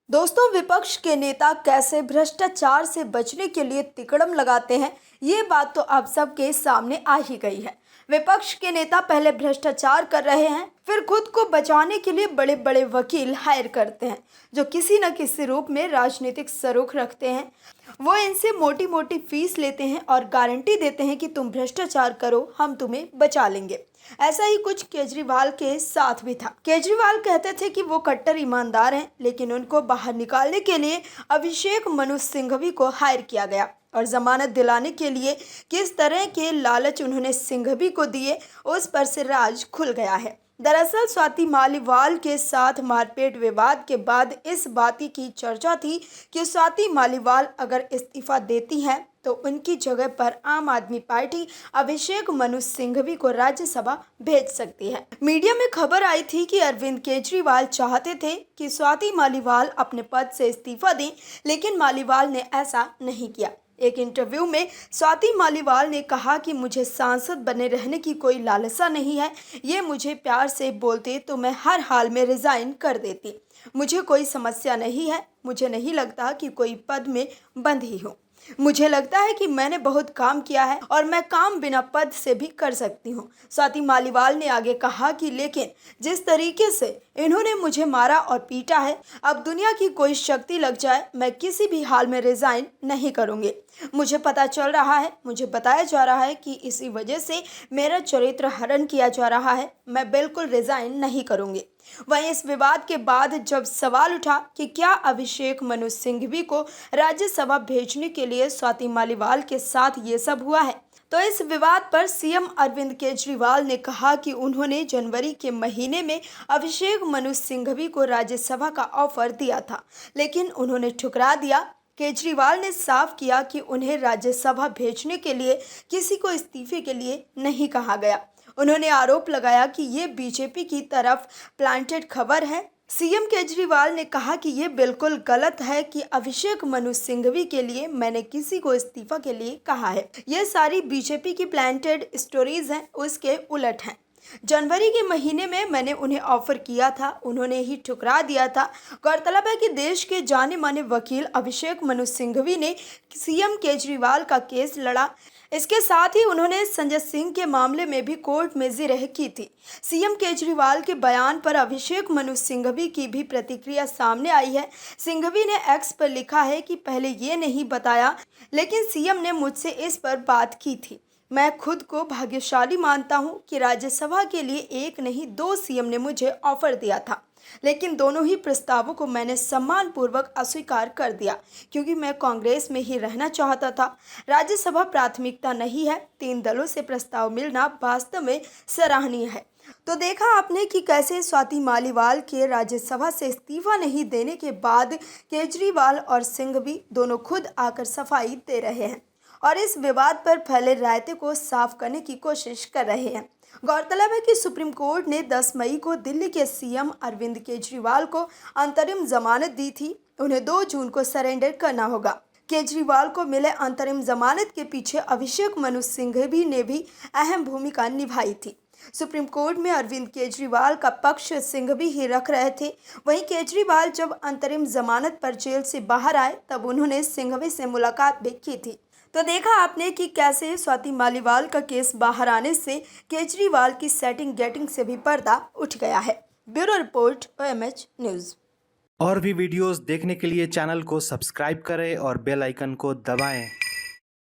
दोस्तों, विपक्ष के नेता कैसे भ्रष्टाचार से बचने के लिए तिकड़म लगाते हैं, ये बात तो आप सबके सामने आ ही गई है। विपक्ष के नेता पहले भ्रष्टाचार कर रहे हैं, फिर खुद को बचाने के लिए बड़े बड़े वकील हायर करते हैं जो किसी न किसी रूप में राजनीतिक सरोख रखते हैं। वो इनसे मोटी मोटी फीस लेते हैं और गारंटी देते हैं कि तुम भ्रष्टाचार करो, हम तुम्हें बचा लेंगे। ऐसा ही कुछ केजरीवाल के साथ भी था। केजरीवाल कहते थे कि वो कट्टर ईमानदार हैं, लेकिन उनको बाहर निकालने के लिए अभिषेक मनु सिंघवी को हायर किया गया और जमानत दिलाने के लिए किस तरह के लालच उन्होंने सिंघवी को दिए, उस पर से राज खुल गया है। दरअसल स्वाति मालीवाल के साथ मारपीट विवाद के बाद इस बात की चर्चा थी कि स्वाति मालीवाल अगर इस्तीफा देती हैं तो उनकी जगह पर आम आदमी पार्टी अभिषेक मनु सिंघवी को राज्यसभा भेज सकती है। मीडिया में खबर आई थी कि अरविंद केजरीवाल चाहते थे कि स्वाति मालीवाल अपने पद से इस्तीफा दें, लेकिन मालीवाल ने ऐसा नहीं किया। एक इंटरव्यू में स्वाति मालीवाल ने कहा कि मुझे सांसद बने रहने की कोई लालसा नहीं है, ये मुझे प्यार से बोलते तो मैं हर हाल में रिजाइन कर देती। मुझे कोई समस्या नहीं है, मुझे नहीं लगता कि कोई पद में बंधी हूँ। मुझे लगता है कि मैंने बहुत काम किया है और मैं काम बिना पद से भी कर सकती हूँ। स्वाति मालीवाल ने आगे कहा कि लेकिन जिस तरीके से इन्होंने मुझे मारा और पीटा है, अब दुनिया की कोई शक्ति लग जाए, मैं किसी भी हाल में रिजाइन नहीं करूँगी। मुझे पता चल रहा है, मुझे बताया जा रहा है कि इसी वजह से मेरा चरित्र हरण किया जा रहा है, मैं बिल्कुल रिजाइन नहीं करूँगी। वहीं इस विवाद के बाद जब सवाल उठा कि क्या अभिषेक मनु सिंघवी को राज्यसभा भेजने के लिए स्वाति मालीवाल के साथ ये सब हुआ है, तो इस विवाद पर सीएम अरविंद केजरीवाल ने कहा कि उन्होंने जनवरी के महीने में अभिषेक मनु सिंघवी को राज्यसभा का ऑफर दिया था, लेकिन उन्होंने ठुकरा दिया। केजरीवाल ने साफ किया कि उन्हें राज्यसभा भेजने के लिए किसी को इस्तीफे के लिए नहीं कहा गया। उन्होंने आरोप लगाया कि ये बीजेपी की तरफ प्लांटेड खबर है। सीएम केजरीवाल ने कहा कि ये बिल्कुल गलत है कि अभिषेक मनु सिंघवी के लिए मैंने किसी को इस्तीफा के लिए कहा है। ये सारी बीजेपी की प्लांटेड स्टोरीज हैं, उसके उलट हैं। जनवरी के महीने में मैंने उन्हें ऑफर किया था, उन्होंने ही ठुकरा दिया था। गौरतलब है कि देश के जाने माने वकील अभिषेक मनु सिंघवी ने सीएम केजरीवाल का केस लड़ा। इसके साथ ही उन्होंने संजय सिंह के मामले में भी कोर्ट में जिरह की थी। सीएम केजरीवाल के बयान पर अभिषेक मनु सिंघवी की भी प्रतिक्रिया सामने आई है। सिंघवी ने एक्स पर लिखा है कि पहले ये नहीं बताया, लेकिन सीएम ने मुझसे इस पर बात की थी। मैं खुद को भाग्यशाली मानता हूं कि राज्यसभा के लिए एक नहीं 2 सीएम ने मुझे ऑफर दिया था, लेकिन दोनों ही प्रस्तावों को मैंने सम्मानपूर्वक अस्वीकार कर दिया क्योंकि मैं कांग्रेस में ही रहना चाहता था। राज्यसभा प्राथमिकता नहीं है। 3 दलों से प्रस्ताव मिलना वास्तव में सराहनीय है। तो देखा आपने कि कैसे स्वाति मालीवाल के राज्यसभा से इस्तीफा नहीं देने के बाद केजरीवाल और सिंघवी दोनों खुद आकर सफाई दे रहे हैं और इस विवाद पर फैले रायते को साफ करने की कोशिश कर रहे हैं। गौरतलब है कि सुप्रीम कोर्ट ने 10 मई को दिल्ली के सीएम अरविंद केजरीवाल को अंतरिम जमानत दी थी। उन्हें 2 जून को सरेंडर करना होगा। केजरीवाल को मिले अंतरिम जमानत के पीछे अभिषेक मनु सिंघवी ने भी अहम भूमिका निभाई थी। सुप्रीम कोर्ट में अरविंद केजरीवाल का पक्ष सिंघवी ही रख रहे थे। वहीं केजरीवाल जब अंतरिम जमानत पर जेल से बाहर आए तब उन्होंने सिंघवी से मुलाकात भी की थी। तो देखा आपने कि कैसे स्वाति मालीवाल का केस बाहर आने से केजरीवाल की सेटिंग गेटिंग से भी पर्दा उठ गया है। Bureau report OMH news. और भी वीडियोस देखने के लिए चैनल को सब्सक्राइब करें और बेल आइकन को दबाएं।